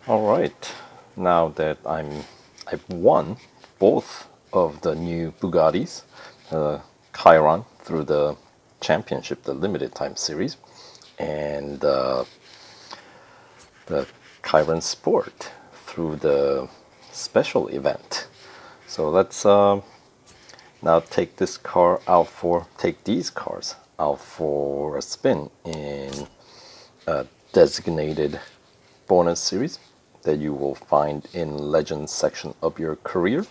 All right, now that I've won both of the new Bugattis, Chiron through the championship, the limited time series, and the Chiron Sport through the special event. So let's now take these cars out for a spin in a designated bonus series that you will find in Legends section of your career.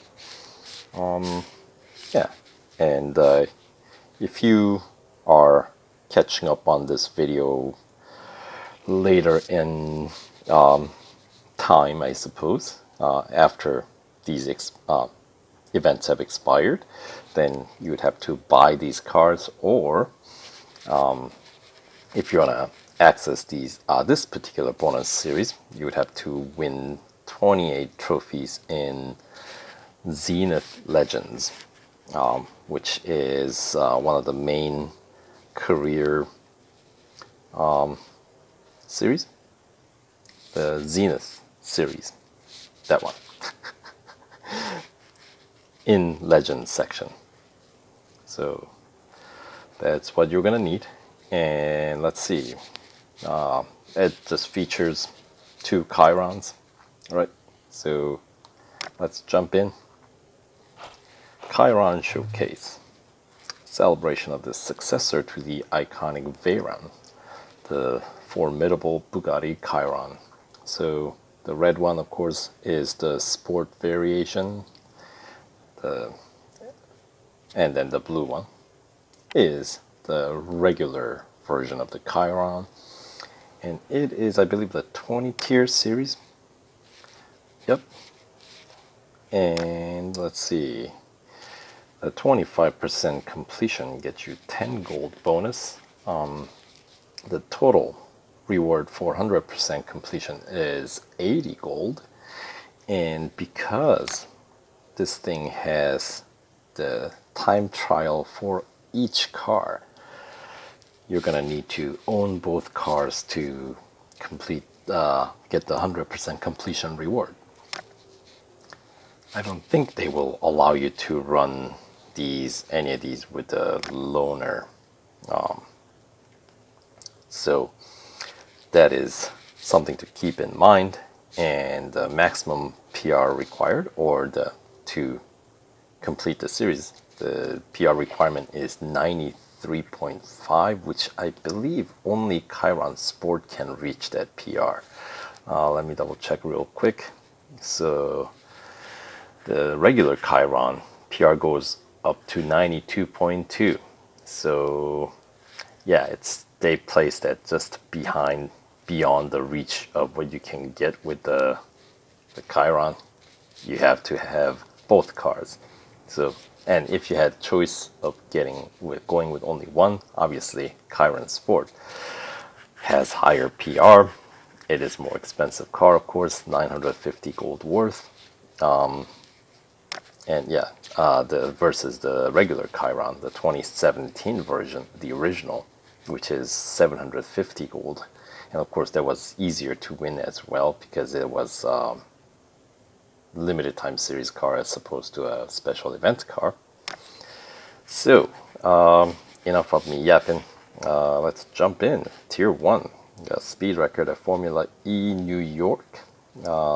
Yeah, and if you are catching up on this video later in time, I suppose, after these events have expired, then you would have to buy these cards, or if you want to access this particular bonus series, you would have to win 28 trophies in Zenith Legends, which is one of the main career series, the Zenith series, that one, in Legends section. So that's what you're gonna need. And let's see, it just features 2 Chirons. All right, so let's jump in. Chiron Showcase, celebration of the successor to the iconic Veyron, the formidable Bugatti Chiron. So the red one, of course, is the sport variation, and then the blue one is the regular version of the Chiron, and it is, I believe, the 20 tier series. Yep. And let's see, a 25% completion gets you 10 gold bonus. The total reward for 100% completion is 80 gold, and because this thing has the time trial for each car, you're gonna need to own both cars to get the 100% completion reward. I don't think they will allow you to run any of these with a loaner. So that is something to keep in mind. And the maximum PR required, or to complete the series, the PR requirement is 93.5, which I believe only Chiron Sport can reach that PR. Let me double check real quick. So the regular Chiron PR goes up to 92.2. So yeah, they placed that just beyond the reach of what you can get with the Chiron. You have to have both cars. So, and if you had choice of going with only one, obviously Chiron Sport has higher PR. It is more expensive car, of course, 950 gold worth. And yeah, versus the regular Chiron, the 2017 version, the original, which is 750 gold. And of course, that was easier to win as well because it was limited time series car as opposed to a special event car. So, enough of me yapping. Let's jump in. Tier 1, the speed record at Formula E New York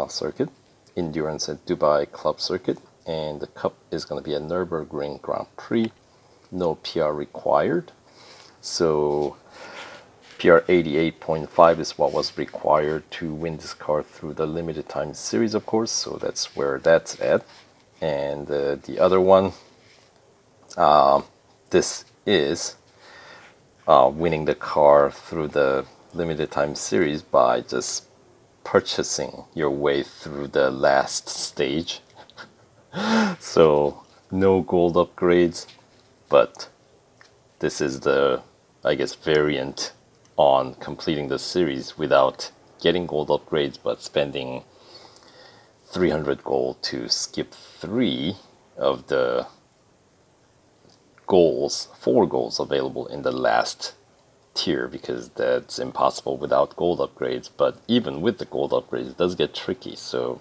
circuit, endurance at Dubai Club circuit, and the cup is going to be a Nürburgring Grand Prix. No PR required. So PR 88.5 is what was required to win this car through the limited time series, of course. So that's where that's at. And the other one, this is winning the car through the limited time series by just purchasing your way through the last stage. So no gold upgrades, but this is the, I guess, variant on completing the series without getting gold upgrades, but spending 300 gold to skip 3 of the 4 goals available in the last tier because that's impossible without gold upgrades. But even with the gold upgrades, it does get tricky. So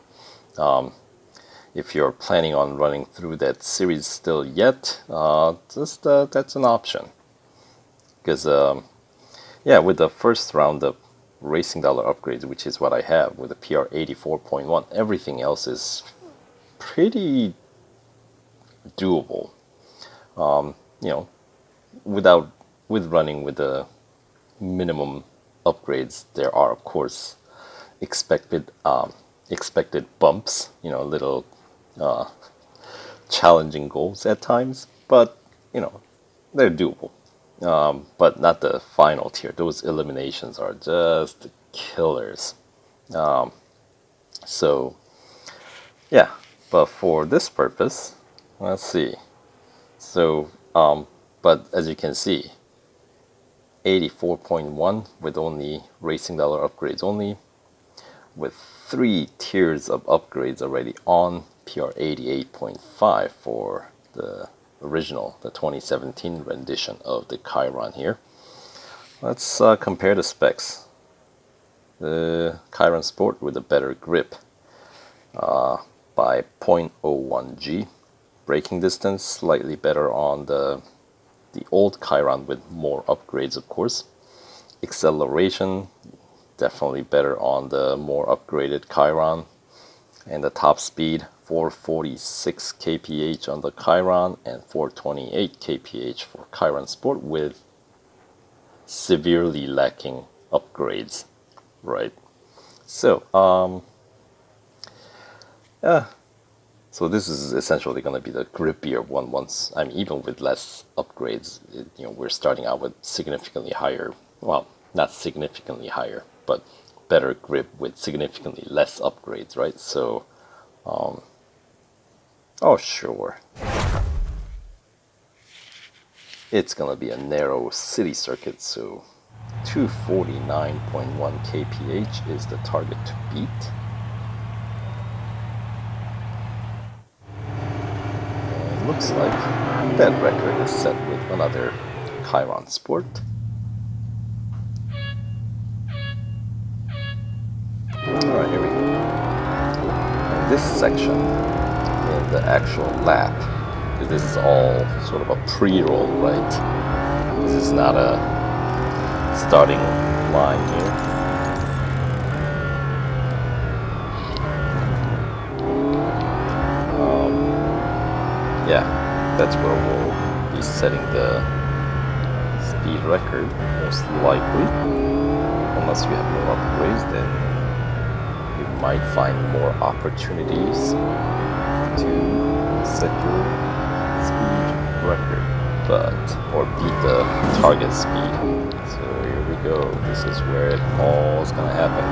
if you're planning on running through that series still yet, that's an option. Because yeah, with the first round of Racing Dollar upgrades, which is what I have with a PR 84.1, everything else is pretty doable. You know, with running with the minimum upgrades, there are of course expected bumps. You know, little challenging goals at times, but you know they're doable. But not the final tier. Those eliminations are just killers. So yeah, but for this purpose, let's see. So but as you can see, 84.1 with only Racing Dollar upgrades only, with 3 tiers of upgrades already on PR 88.5 for the original, the 2017 rendition of the Chiron here. Let's compare the specs. The Chiron Sport with a better grip by 0.01 G. Braking distance slightly better on the old Chiron with more upgrades, of course. Acceleration definitely better on the more upgraded Chiron. And the top speed 446 kph on the Chiron and 428 kph for Chiron Sport with severely lacking upgrades, right? So yeah, so this is essentially going to be the grippier one. Once, I mean, even with less upgrades, you know, we're starting out with significantly higher, well, not significantly higher, but better grip with significantly less upgrades, right? So oh sure, it's gonna be a narrow city circuit, so 249.1 kph is the target to beat. And looks like that record is set with another Chiron Sport. Alright, here we go. And this section in the actual lap, because this is all sort of a pre-roll, right? This is not a starting line here. Yeah, that's where we'll be setting the speed record, most likely. Unless you have more upgrades, then you might find more opportunities to set your speed record, or beat the target speed. So here we go. This is where it all is gonna happen.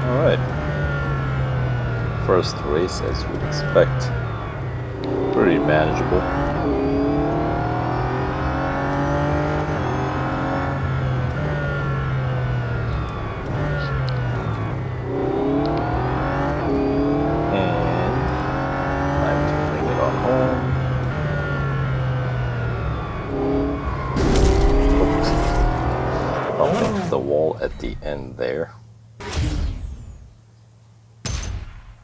All right. First race, as you would expect, pretty manageable. The wall at the end there.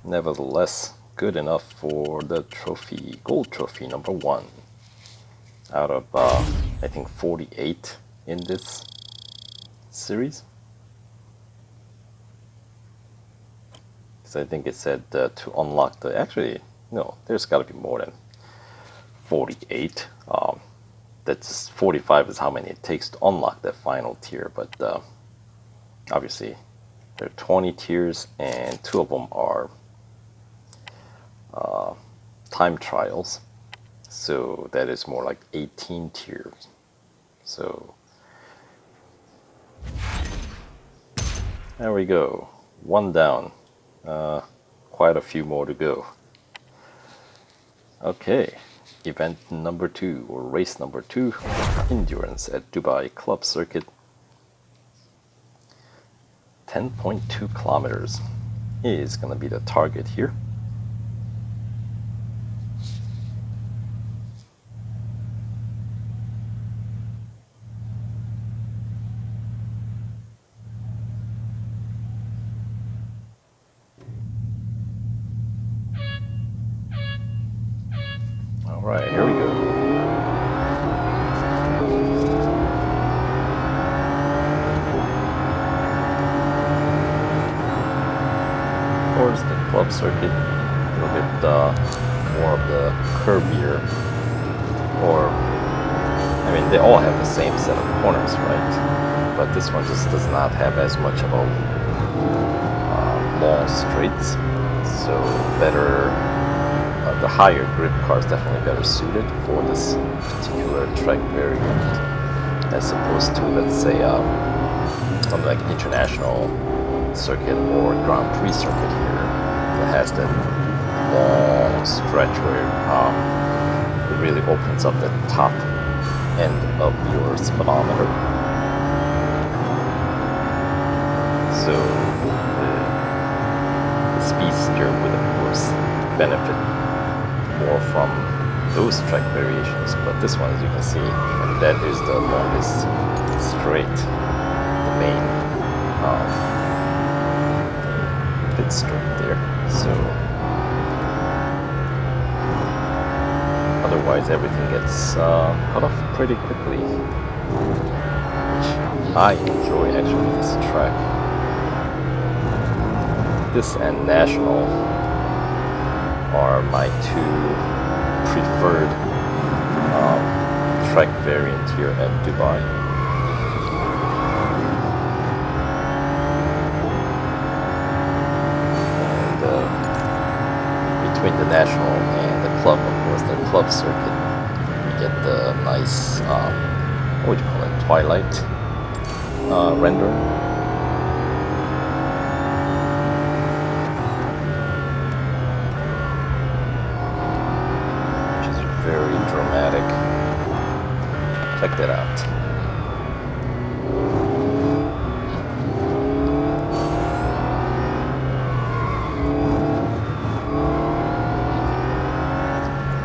Nevertheless, good enough for the trophy, gold trophy number 1 out of I think 48 in this series. Because I think it said to unlock the, actually no, there's got to be more than 48. That's 45 is how many it takes to unlock that final tier, but obviously there are 20 tiers and 2 of them are time trials, so that is more like 18 tiers. So there we go, 1 down, quite a few more to go. Okay. Event number 2, or race number 2, endurance at Dubai Club Circuit. 10.2 kilometers is going to be the target here. Alright, here we go. Of course, the club circuit, a little bit more of the curvier, or, I mean, they all have the same set of corners, right? But this one just does not have as much of a long straights, so better, the higher grip car is definitely better suited for this particular track variant, as opposed to, let's say, something like international circuit or Grand Prix circuit here that has that long stretch where it really opens up the top end of your speedometer. So the speedster would of course benefit more from those track variations, but this one, as you can see, and that is the longest straight, the main pit straight there. So otherwise everything gets cut off pretty quickly, which I enjoy actually this track. This and National are my two preferred track variant here at Dubai. And between the National and the Club, of course, the Club circuit, you get the nice, what would you call it, twilight rendering. Very dramatic. Check that out.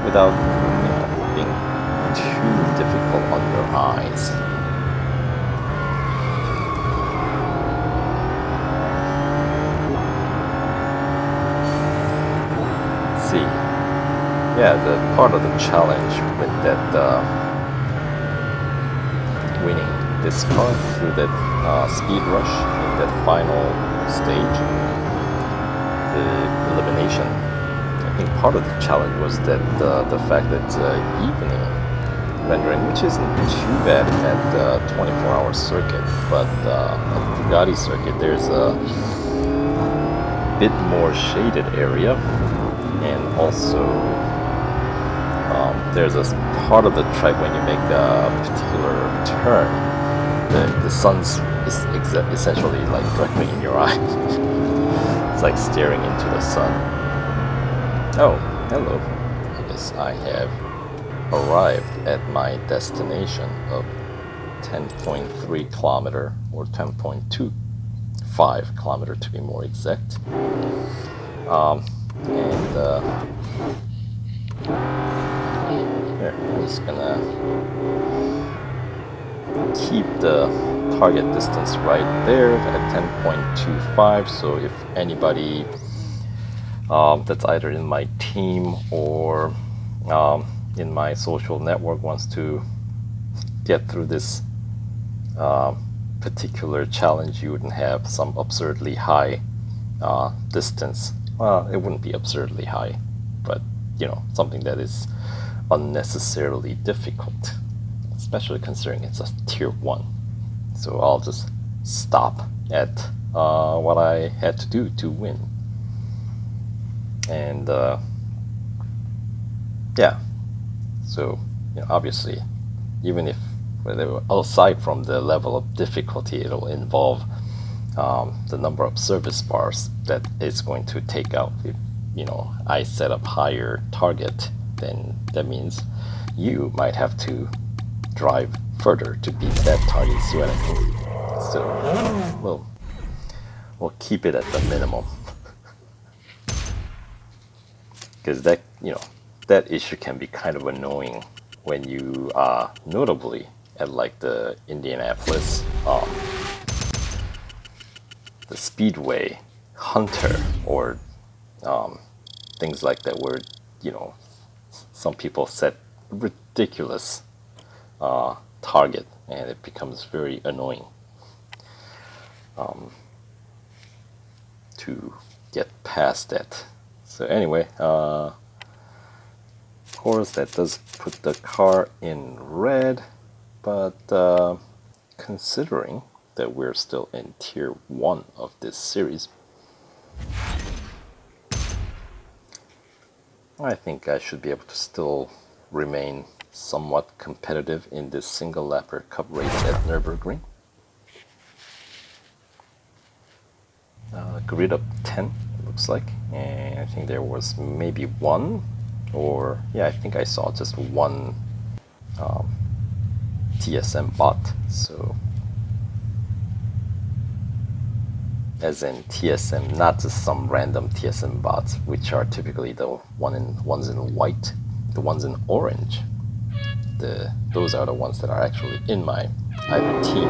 Without, being too difficult on your eyes. Let's see. Yeah, the part of the challenge with that winning this car through that speed rush in that final stage, the elimination. I think part of the challenge was that the fact that evening rendering, which isn't too bad at the 24-hour circuit, but at Bugatti circuit there's a bit more shaded area, and also there's a part of the track when you make a particular turn, the sun's essentially like directly in your eye. It's like staring into the sun. Oh, hello. I guess I have arrived at my destination of 10.3 kilometer, or 10.25 kilometer to be more exact. Here, I'm just gonna keep the target distance right there at 10.25, so if anybody that's either in my team or in my social network wants to get through this particular challenge, you wouldn't have some absurdly high distance. Well, it wouldn't be absurdly high, but something that is unnecessarily difficult, especially considering it's a tier 1. So I'll just stop at what I had to do to win. And yeah, so obviously, even if aside from the level of difficulty it'll involve, the number of service bars that it's going to take out. If I set up higher target, then that means you might have to drive further to beat that target. See what I mean? So we'll keep it at the minimum, because that that issue can be kind of annoying when you notably at like the Indianapolis, the Speedway, Hunter, or things like that, where some people set ridiculous target, and it becomes very annoying to get past that. So anyway, of course that does put the car in red, but considering that we're still in tier 1 of this series, I think I should be able to still remain somewhat competitive in this single lapper cup race at Nürburgring. Grid up 10, it looks like, and I think there was maybe one, or yeah, I think I saw just one TSM bot. So as in TSM, not just some random TSM bots, which are typically the ones in white, the ones in orange. Those are the ones that are actually in my either team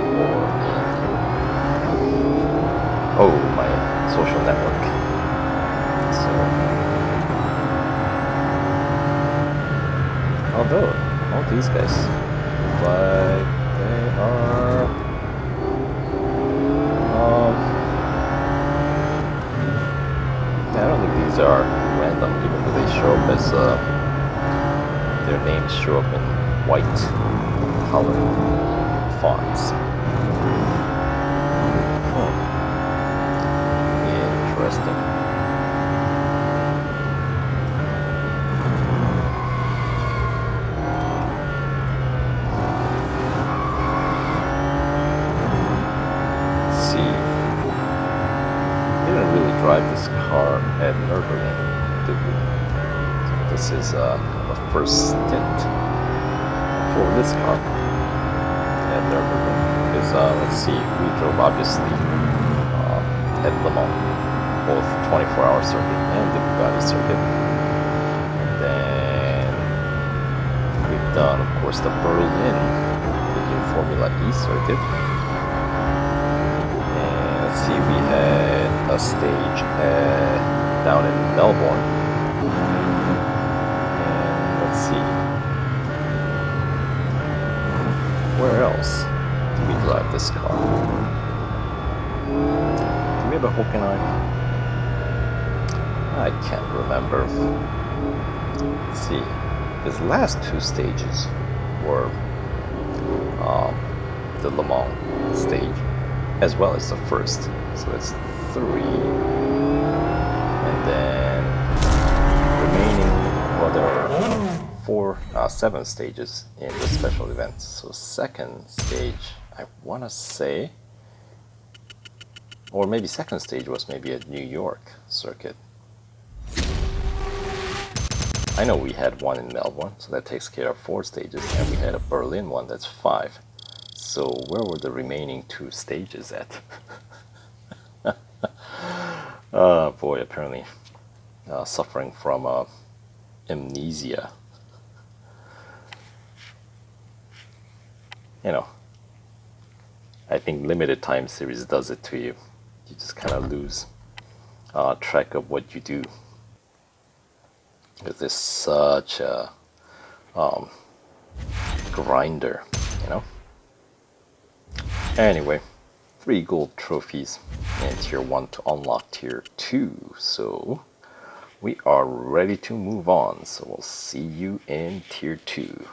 or in my social network. So although all these guys look like they are I don't think these are random, even though they show up as their names show up in white colored fonts. Interesting. Let's see. Didn't really drive this car at Nürburgring, did we? So this is the first stint for this car at Nürburgring. Because let's see, we drove obviously at Le Mans, both 24-hour circuit and the Bugatti circuit. And then we've done, of course, the Berlin, the new Formula E circuit. And let's see, we had a stage down in Melbourne. And let's see, where else do we drive this car? Do we have a Hockenheim? I can't remember. Let's see, his last two stages were the Le Mans stage, as well as the first. So it's 3, and then remaining, well, there are 7 stages in the special events. So second stage, I want to say, or maybe second stage was maybe a New York circuit. I know we had one in Melbourne, so that takes care of 4 stages, and we had a Berlin one, that's 5. So where were the remaining 2 stages at? Oh boy, apparently suffering from amnesia. You know, I think limited time series does it to you. You just kind of lose track of what you do. Because it's such a grinder, you know? Anyway, 3 gold trophies in tier 1 to unlock tier 2. So we are ready to move on. So we'll see you in tier 2.